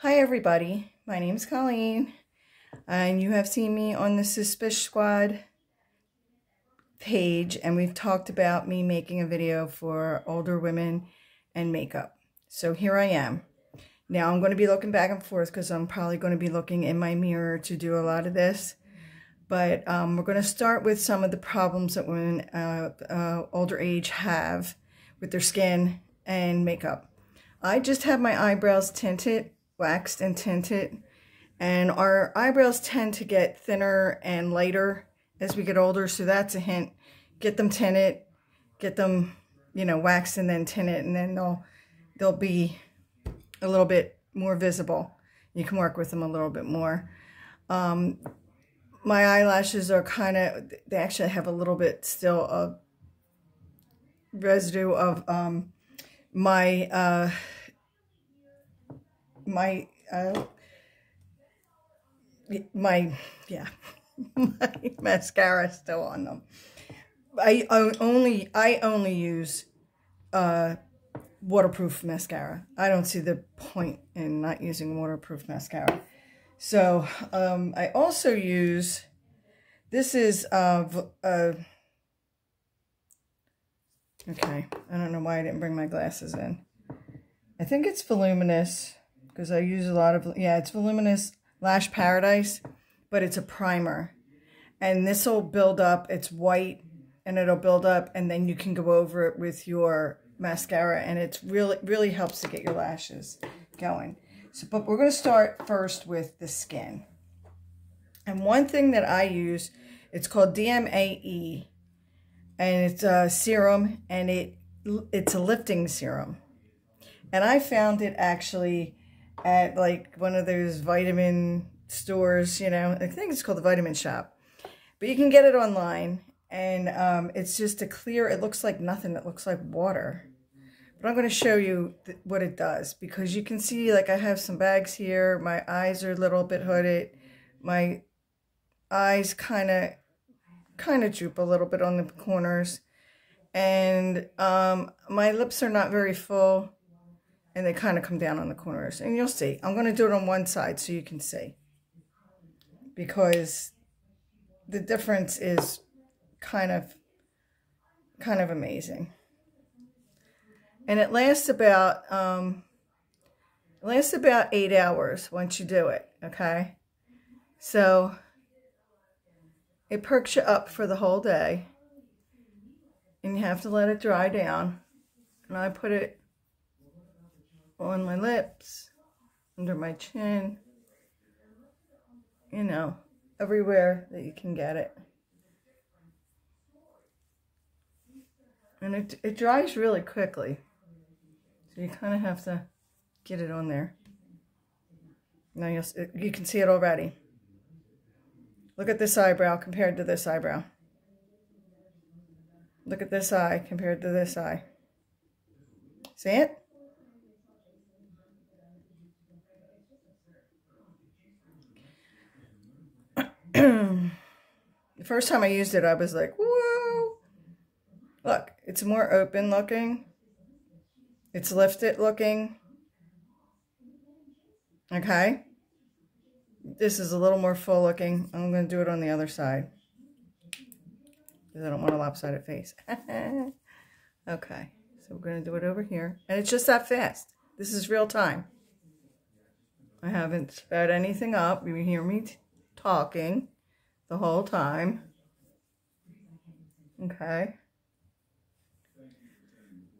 Hi everybody, my name is Colleen, and you have seen me on the Suspicious Squad page, and we've talked about me making a video for older women and makeup. So here I am. Now I'm going to be looking back and forth because I'm probably going to be looking in my mirror to do a lot of this. But we're going to start with some of the problems that women older age have with their skin and makeup. I just have my eyebrows tinted, waxed and tinted, and our eyebrows tend to get thinner and lighter as we get older, so that's a hint. Get them tinted, get them, waxed and then tinted, and then they'll be a little bit more visible. You can work with them a little bit more. My eyelashes are they actually have a little bit still of residue of my mascara still on them. I only use waterproof mascara. I don't see the point in not using waterproof mascara. So I also use, this is okay, I don't know why I didn't bring my glasses in. I think it's Voluminous, because I use a lot of, it's Voluminous Lash Paradise, but it's a primer. And this will build up, it's white, and it'll build up, and then you can go over it with your mascara, and it's really helps to get your lashes going. So, but we're going to start first with the skin. And one thing that I use, it's called DMAE, and it's a serum, and it's a lifting serum. And I found it actually at like one of those vitamin stores, I think it's called the Vitamin Shop. But you can get it online, and it's just a clear, it looks like nothing, it looks like water. But I'm going to show you what it does, because you can see, like, I have some bags here, my eyes are a little bit hooded, my eyes kind of droop a little bit on the corners, and my lips are not very full, and they kind of come down on the corners, and you'll see. I'm going to do it on one side so you can see, because the difference is kind of amazing. And it lasts about 8 hours once you do it, okay? So it perks you up for the whole day, and you have to let it dry down. And I put it on my lips, under my chin, everywhere that you can get it. And it dries really quickly, so you kind of have to get it on there. Now you can see it already. Look at this eyebrow compared to this eyebrow. Look at this eye compared to this eye. See it? The first time I used it, I was like, whoa! Look, it's more open looking. It's lifted looking. Okay? This is a little more full looking. I'm going to do it on the other side, because I don't want a lopsided face. Okay, so we're going to do it over here. And it's just that fast. This is real time. I haven't sped anything up. You hear me talking the whole time. Okay.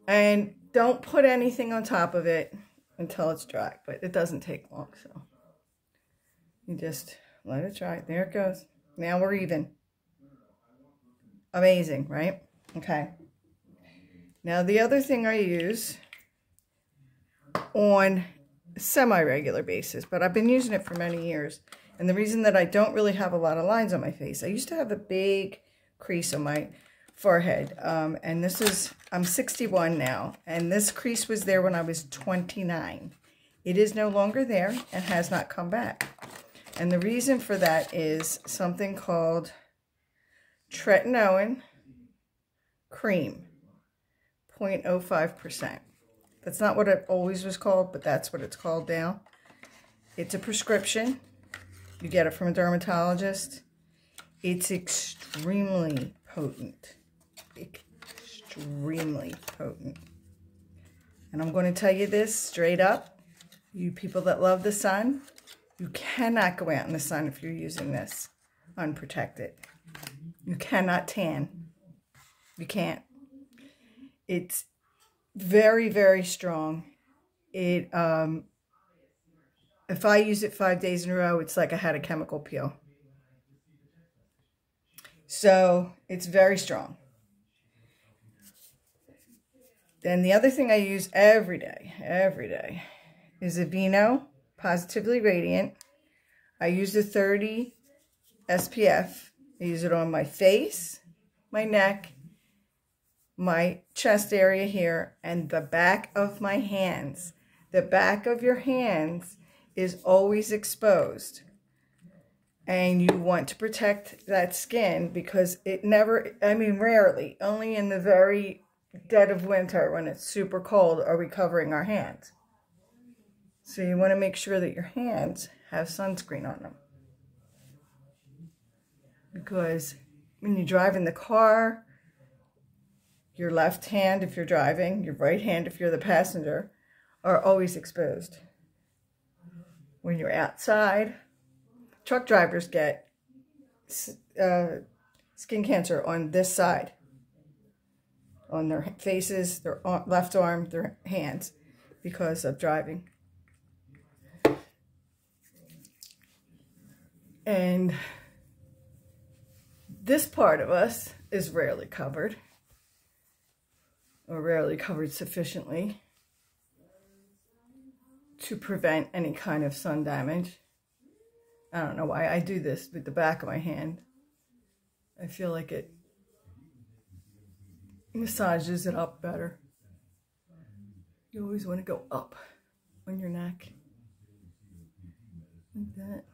And don't put anything on top of it until it's dry, but it doesn't take long, so you just let it dry. There it goes. Now we're even. Amazing, right? Okay. Now the other thing I use on a semi-regular basis, but I've been using it for many years, and the reason that I don't really have a lot of lines on my face, I used to have a big crease on my forehead, and I'm 61 now, and this crease was there when I was 29. It is no longer there and has not come back. And the reason for that is something called tretinoin cream, 0.05%. That's not what it always was called, but that's what it's called now. It's a prescription. You get it from a dermatologist. It's extremely potent. Extremely potent. And I'm going to tell you this straight up. You people that love the sun, you cannot go out in the sun if you're using this unprotected. You cannot tan. You can't. It's very, very strong. It, if I use it 5 days in a row, it's like I had a chemical peel. So it's very strong. Then the other thing I use every day, is Aveeno Positively Radiant. I use the 30 SPF. I use it on my face, my neck, my chest area here, and the back of my hands. The back of your hands is always exposed. And you want to protect that skin because it never, I mean rarely, only in the very dead of winter when it's super cold are we covering our hands. So you want to make sure that your hands have sunscreen on them. Because when you drive in the car, your left hand if you're driving, your right hand if you're the passenger, are always exposed. When you're outside, truck drivers get skin cancer on this side, on their faces, their left arm, their hands, because of driving. And this part of us is rarely covered, or rarely covered sufficiently to prevent any kind of sun damage. I don't know why I do this with the back of my hand. I feel like it massages it up better. You always want to go up on your neck. Like that.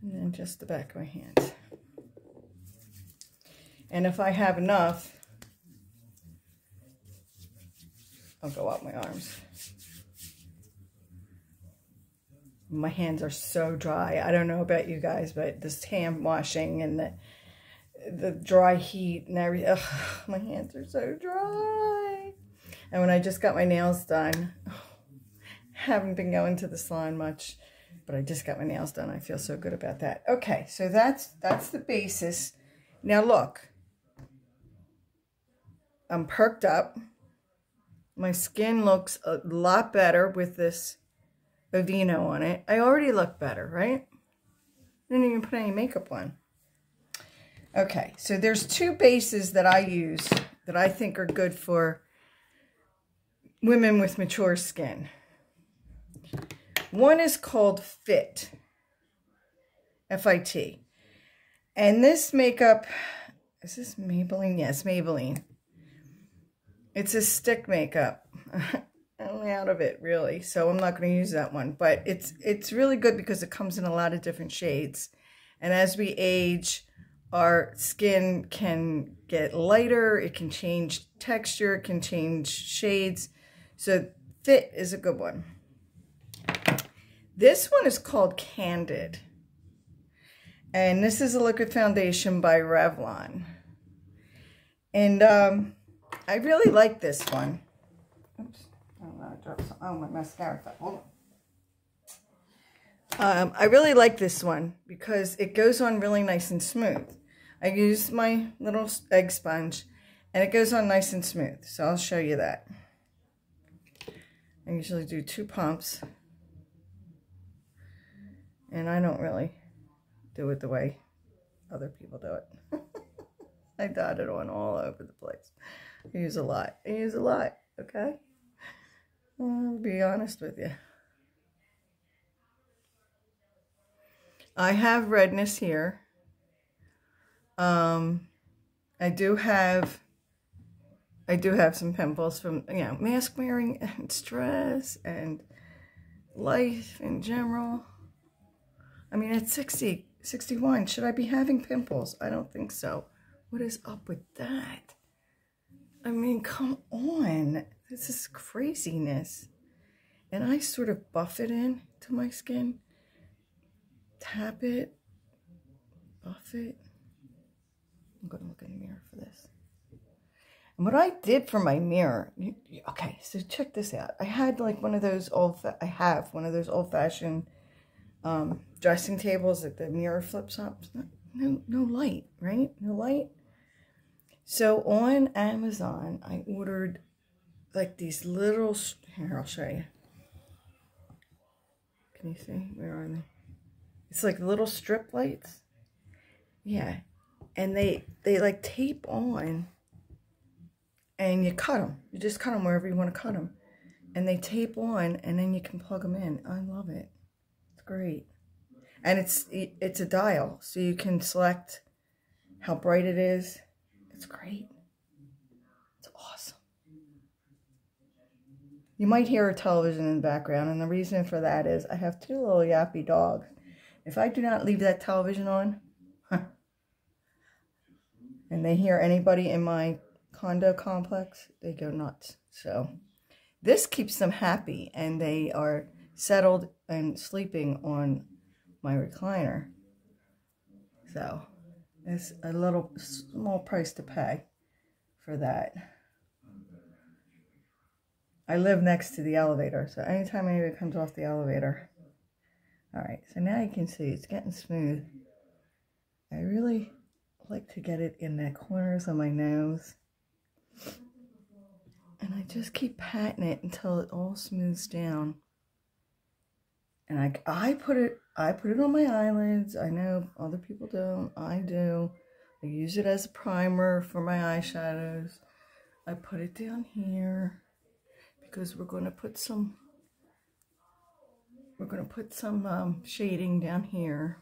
And then just the back of my hand. And if I have enough, I'll go up my arms. My hands are so dry. I don't know about you guys, but this hand washing and the dry heat and everything, ugh, my hands are so dry. And when I just got my nails done, haven't been going to the salon much, but I just got my nails done. I feel so good about that. Okay, so that's the basis. Now look, I'm perked up. My skin looks a lot better with this Aveeno on it. I already look better, right? I didn't even put any makeup on. Okay, so there's two bases that I use that I think are good for women with mature skin. One is called Fit, F-I-T. And this makeup, is this Maybelline? Yes, Maybelline. It's a stick makeup. I'm out of it, really, so I'm not going to use that one. But it's really good because it comes in a lot of different shades. And as we age, our skin can get lighter, it can change texture, it can change shades. So Fit is a good one. This one is called Candid. And this is a liquid foundation by Revlon. And I really like this one. Oops. Oh, my mascara fell. Hold on. I really like this one because it goes on really nice and smooth. I use my little egg sponge and it goes on nice and smooth. So I'll show you that. I usually do 2 pumps. And I don't really do it the way other people do it. I dot it on all over the place. I use a lot. Okay? I'll be honest with you. I have redness here. I do have some pimples from, you know, mask wearing and stress and life in general. I mean, at 60, 61, should I be having pimples? I don't think so. What is up with that? I mean, come on. This is craziness. and I sort of buff it in to my skin. Tap it, buff it. I'm going to look in the mirror for this. And what I did for my mirror, okay, so check this out. I had like one of those old-fashioned dressing tables that the mirror flips up. No light, right? No light. So on Amazon, I ordered like these little, here, I'll show you. Can you see? Where are they? It's like little strip lights. Yeah. And they like tape on, and you cut them. You just cut them wherever you want to cut them. And they tape on, and then you can plug them in. I love it. It's great. And it's a dial, so you can select how bright it is. It's great. It's awesome. You might hear a television in the background, and the reason for that is I have two little yappy dogs. If I do not leave that television on, and they hear anybody in my condo complex, they go nuts. So this keeps them happy, and they are settled and sleeping on my recliner. So it's a little small price to pay for that. I live next to the elevator, so anytime anybody comes off the elevator. All right, so now you can see it's getting smooth. I really like to get it in the corners of my nose. And I just keep patting it until it all smooths down. And I put it on my eyelids. I know other people don't. I do. I use it as a primer for my eyeshadows. I put it down here because we're going to put some shading down here.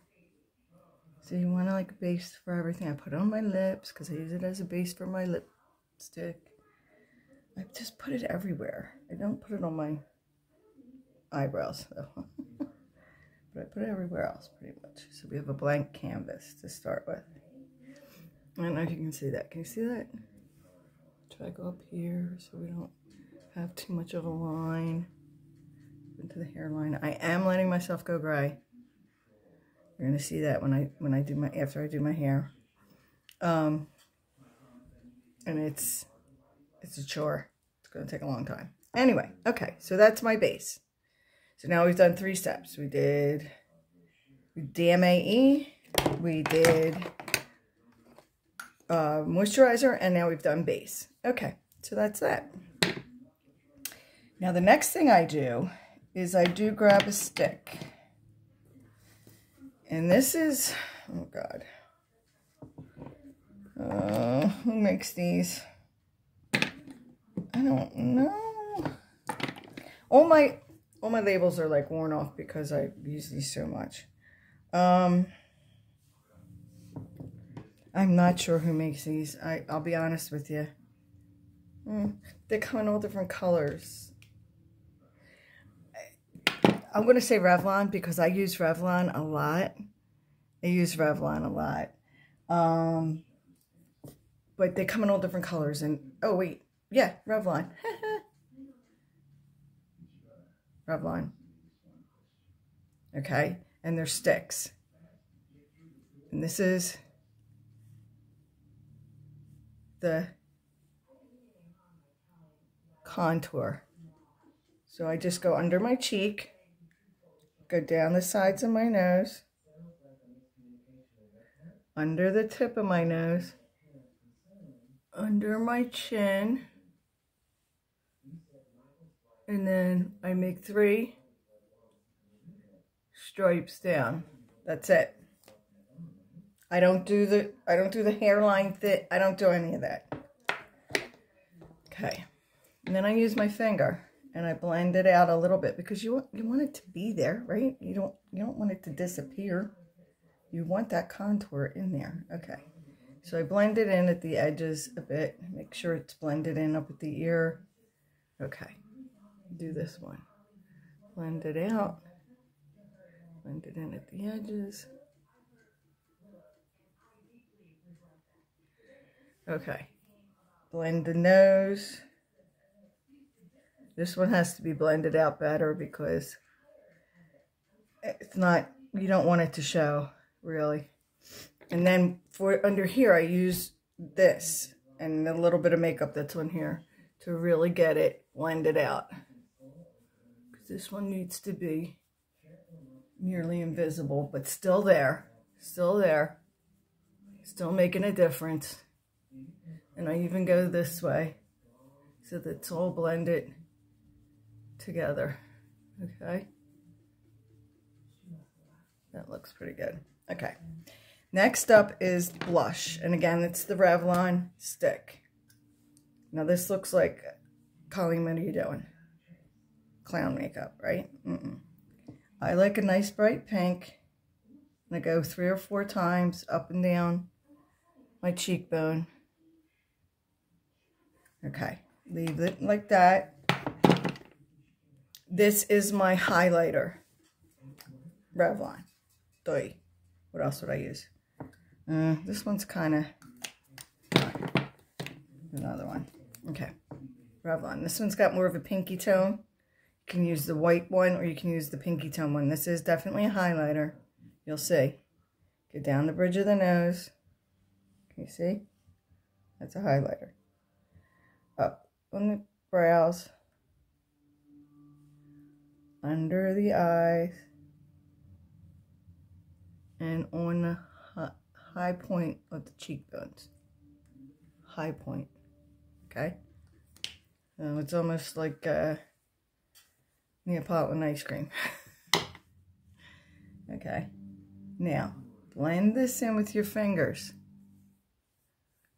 So you want to like a base for everything. I put it on my lips because I use it as a base for my lipstick. I just put it everywhere. I don't put it on my eyebrows though. But I put it everywhere else pretty much. So we have a blank canvas to start with. I don't know if you can see that. Can you see that? Try to go up here so we don't have too much of a line into the hairline. I am letting myself go gray. You're gonna see that after I do my hair. And it's a chore. It's gonna take a long time. Anyway, okay, so that's my base. So now we've done 3 steps. We did DMAE, we did moisturizer, and now we've done base. Okay, so that's that. Now the next thing I do is I do grab a stick. And this is, oh God. Who makes these? I don't know. All my labels are like worn off because I use these so much. I'm not sure who makes these. I'll be honest with you. They come in all different colors. I'm going to say Revlon because I use Revlon a lot. But they come in all different colors. And oh wait, yeah, Revlon. Revlon. Okay, and they're sticks. And this is the contour. So I just go under my cheek, go down the sides of my nose, under the tip of my nose, under my chin, and then I make 3 stripes down. That's it. I don't do the hairline thick. I don't do any of that. Okay. And then I use my finger and I blend it out a little bit because you want it to be there, right? You don't want it to disappear. You want that contour in there. Okay. So I blend it in at the edges a bit. Make sure it's blended in up at the ear. Okay. Do this one. Blend it out. Blend it in at the edges. Okay. Blend the nose. This one has to be blended out better because it's not, you don't want it to show, really. And then for under here, I use this and a little bit of makeup that's on here to really get it blended out. Because this one needs to be nearly invisible, but still there, still making a difference. And I even go this way so that it's all blended together. Okay. That looks pretty good. Okay. Next up is blush. And again, it's the Revlon stick. Now this looks like, Colleen, what are you doing? Clown makeup, right? I like a nice bright pink. And I go 3 or 4 times up and down my cheekbone. Okay. Leave it like that. This is my highlighter. Revlon. What else would I use? This one's kind of another one. Okay, Revlon. This one's got more of a pinky tone. You can use the white one or you can use the pinky tone one. This is definitely a highlighter. You'll see. Get down the bridge of the nose. Can you see? That's a highlighter. Up on the brows. Under the eyes. And on the high point of the cheekbones. High point. Okay? So it's almost like Neapolitan ice cream. Okay. Now, blend this in with your fingers.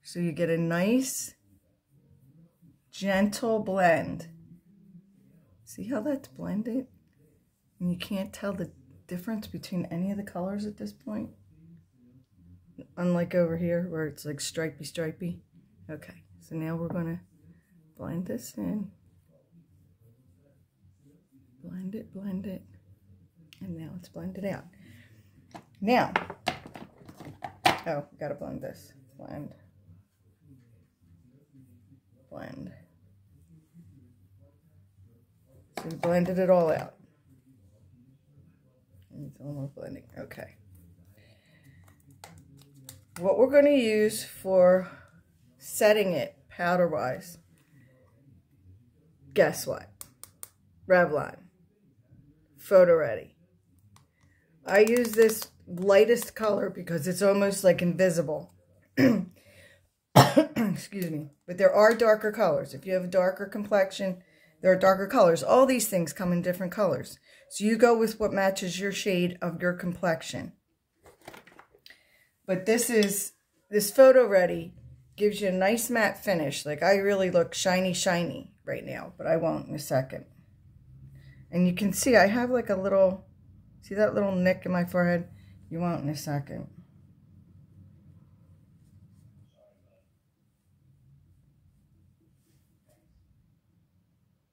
So you get a nice, gentle blend. See how that's blended? And you can't tell the difference between any of the colors at this point, unlike over here where it's like stripy. Okay, so now we're going to blend this in, blend it, and now it's blended out. Now, oh, gotta blend this, blend, so we blended it all out. It's almost blending. Okay. What we're going to use for setting it powder-wise, guess what? Revlon. Photo Ready. I use this lightest color because it's almost like invisible. Excuse me. But there are darker colors. If you have a darker complexion, there are darker colors. All these things come in different colors. So you go with what matches your shade of your complexion. But this Photo Ready gives you a nice matte finish. Like I really look shiny right now, but I won't in a second. And you can see I have like a little, see that little nick in my forehead? You won't in a second.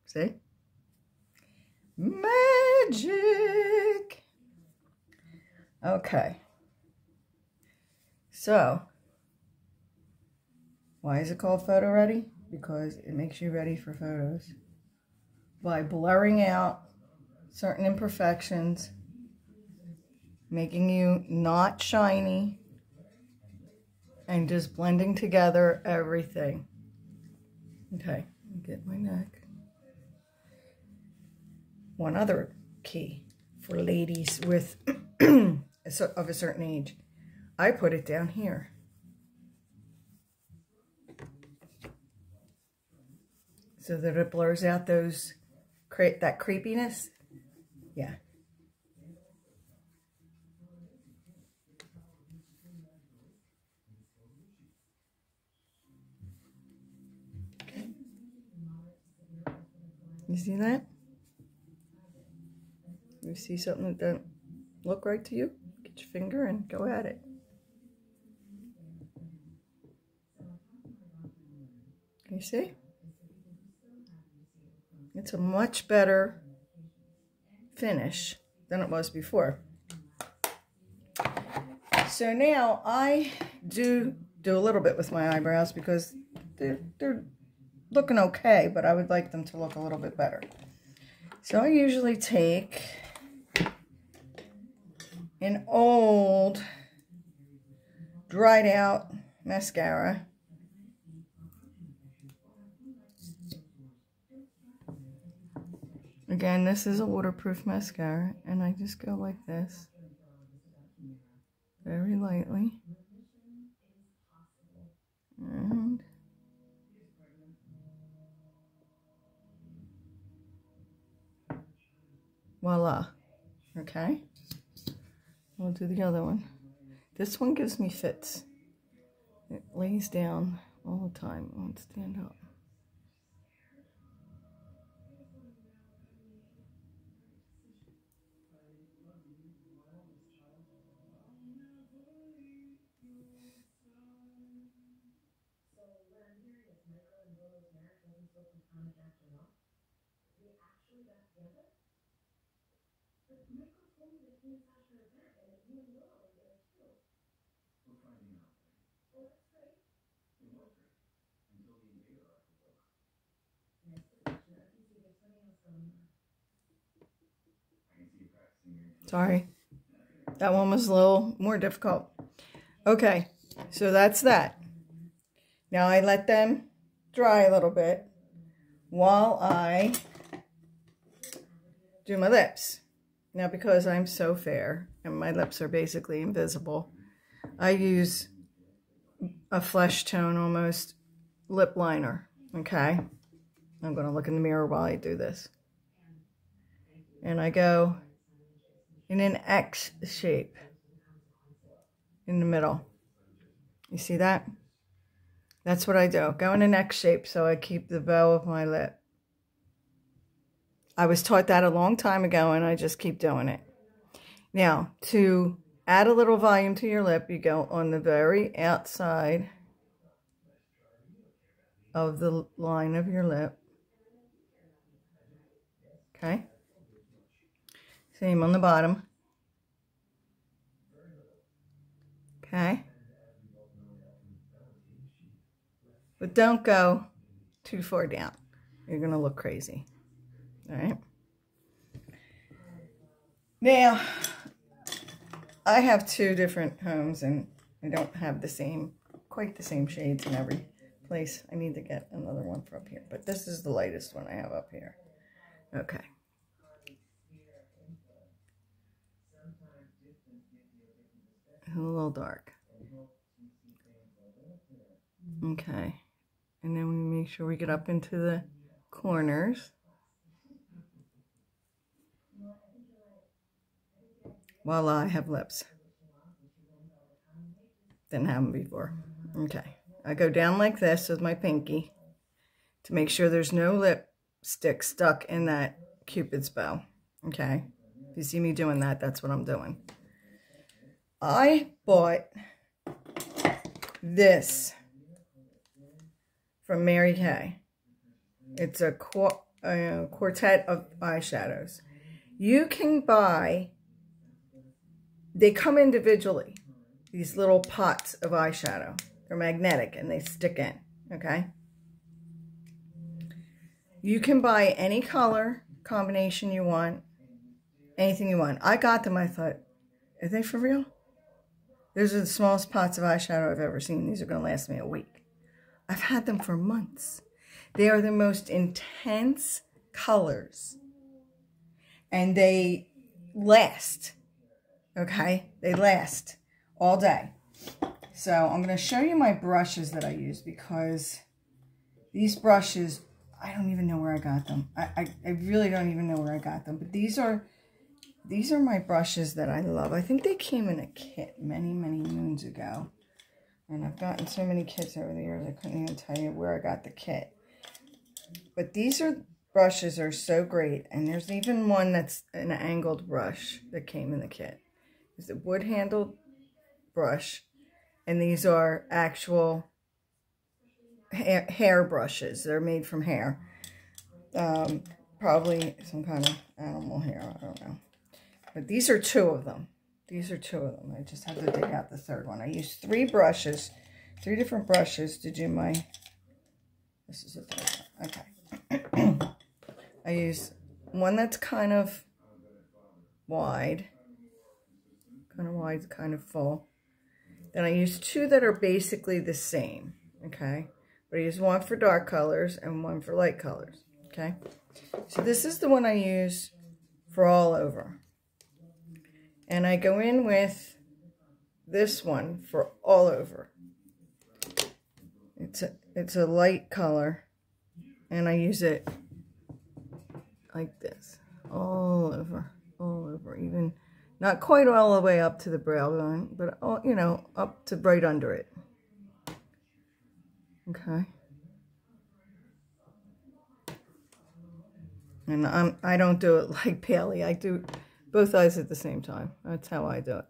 See? Magic! Okay. So, why is it called Photo Ready? Because it makes you ready for photos. By blurring out certain imperfections, making you not shiny, and just blending together everything. Okay, get my neck. One other key for ladies with of a certain age. I put it down here. So that it blurs out those, that creepiness. Yeah. Okay. You see that? You see something that doesn't look right to you? Get your finger and go at it. Can you see? It's a much better finish than it was before. So now I do a little bit with my eyebrows because they're looking okay, but I would like them to look a little bit better. So I usually take an old dried out mascara. Again, this is a waterproof mascara, and I just go like this, very lightly, and voila. Okay, we'll do the other one. This one gives me fits. It lays down all the time. I won't stand up. Sorry, that one was a little more difficult. Okay, so that's that. Now I let them dry a little bit while I do my lips. Now, because I'm so fair and my lips are basically invisible, I use a flesh tone almost lip liner. Okay, I'm going to look in the mirror while I do this. And I go in an X shape in the middle. You see that? That's what I do. Go in an X shape so I keep the bow of my lip. I was taught that a long time ago, and I just keep doing it. Now, to add a little volume to your lip, you go on the very outside of the line of your lip. Okay? Same on the bottom. Okay? But don't go too far down. You're going to look crazy. All right? Now, I have two different homes, and I don't have quite the same shades in every place. I need to get another one for up here. But this is the lightest one I have up here. Okay. A little dark. Okay. And then we make sure we get up into the corners. Voila, I have lips. Didn't have them before. Okay. I go down like this with my pinky to make sure there's no lipstick stuck in that Cupid's bow. Okay. If you see me doing that, that's what I'm doing. I bought this from Mary Kay. It's a quartet of eyeshadows. You can buy, they come individually, these little pots of eyeshadow. They're magnetic and they stick in, okay? You can buy any color combination you want, anything you want. I got them, I thought, are they for real? Those are the smallest pots of eyeshadow I've ever seen. These are going to last me a week. I've had them for months. They are the most intense colors. And they last. Okay? They last all day. So I'm going to show you my brushes that I use, because these brushes, I don't even know where I got them. I really don't even know where I got them. But these are my brushes that I love. I think they came in a kit many, many moons ago. And I've gotten so many kits over the years, I couldn't even tell you where I got the kit. But these brushes are so great. And there's even one that's an angled brush that came in the kit. It's a wood-handled brush. And these are actual hair brushes. They're made from hair. Probably some kind of animal hair. I don't know. But these are two of them. These are two of them. I just have to dig out the third one. I used three different brushes to do my This is a third one. Okay. I use one that's kind of wide, kind of full. Then I use two that are basically the same, okay? But I use one for dark colors and one for light colors, okay? So this is the one I use for all over. And I go in with this one for all over. It's a light color, and I use it like this, all over, even not quite all the way up to the brow bone, but all, you know, up to right under it. Okay. And I don't do it like Paley. I do both eyes at the same time. That's how I do it.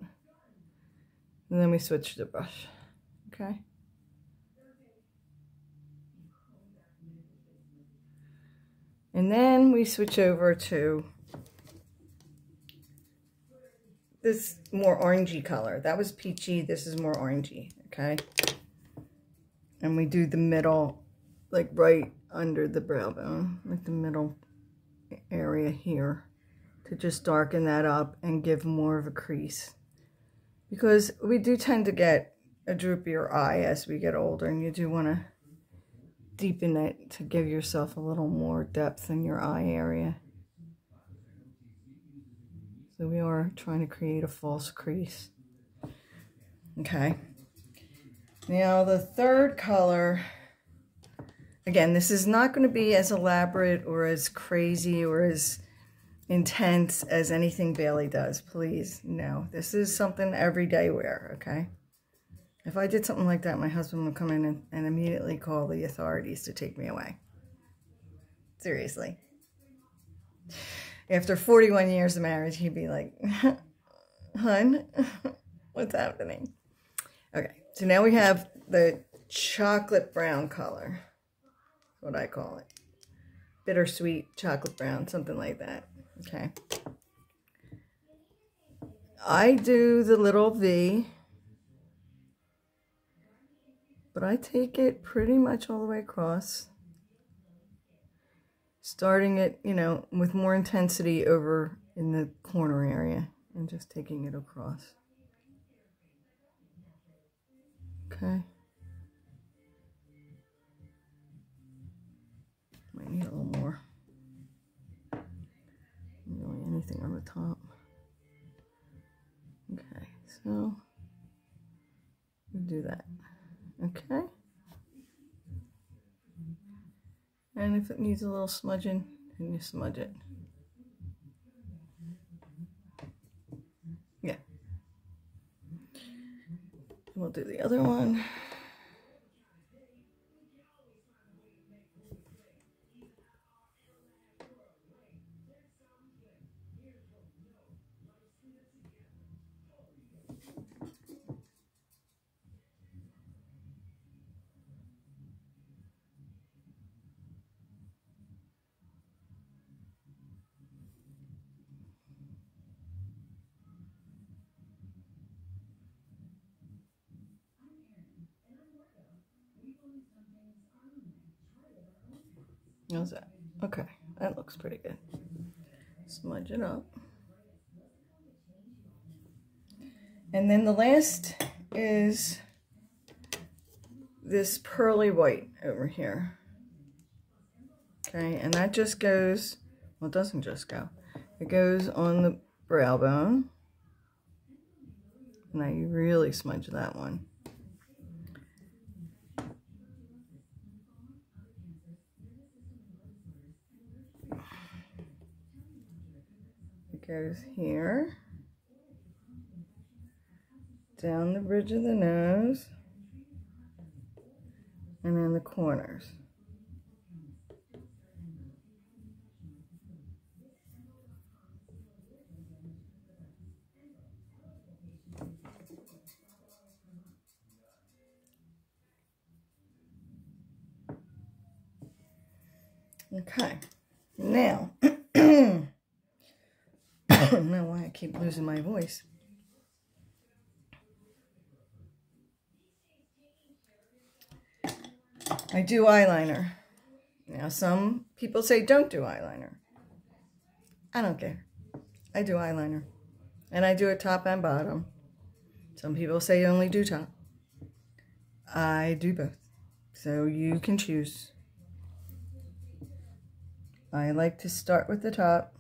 And then we switch the brush. Okay. And then we switch over to this more orangey color. That was peachy. This is more orangey. Okay. And we do the middle, like right under the brow bone, like the middle area here, to just darken that up and give more of a crease, because we do tend to get a droopier eye as we get older, and you do want to deepen it to give yourself a little more depth in your eye area. So we are trying to create a false crease. Okay, now the third color, again, this is not going to be as elaborate or as crazy or as intense as anything Bailey does. Please, no. This is something everyday wear, okay? If I did something like that, my husband would come in and immediately call the authorities to take me away. Seriously. After 41 years of marriage, he'd be like, hun, what's happening? Okay, so now we have the chocolate brown color. What I call it. Bittersweet chocolate brown, something like that. Okay. I do the little V, but I take it pretty much all the way across, starting it, you know, with more intensity over in the corner area and just taking it across. Okay. Might need a little more. Really anything on the top. Okay, so we'll do that. Okay. And if it needs a little smudging, then you smudge it. Yeah. We'll do the other one. How's that? Okay, that looks pretty good. Smudge it up. And then the last is this pearly white over here. Okay, and that just goes, well, it doesn't just go. It goes on the brow bone. Now you really smudge that one. It goes here, down the bridge of the nose, and in the corners. Okay, now, I don't know why I keep losing my voice. I do eyeliner. Now, some people say don't do eyeliner. I don't care. I do eyeliner. And I do it top and bottom. Some people say only do top. I do both. So you can choose. I like to start with the top.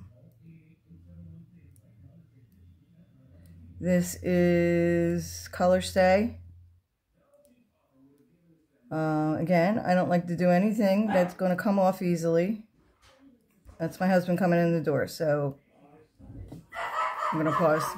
This is Color Stay. Again, I don't like to do anything that's going to come off easily. That's my husband coming in the door, so I'm going to pause.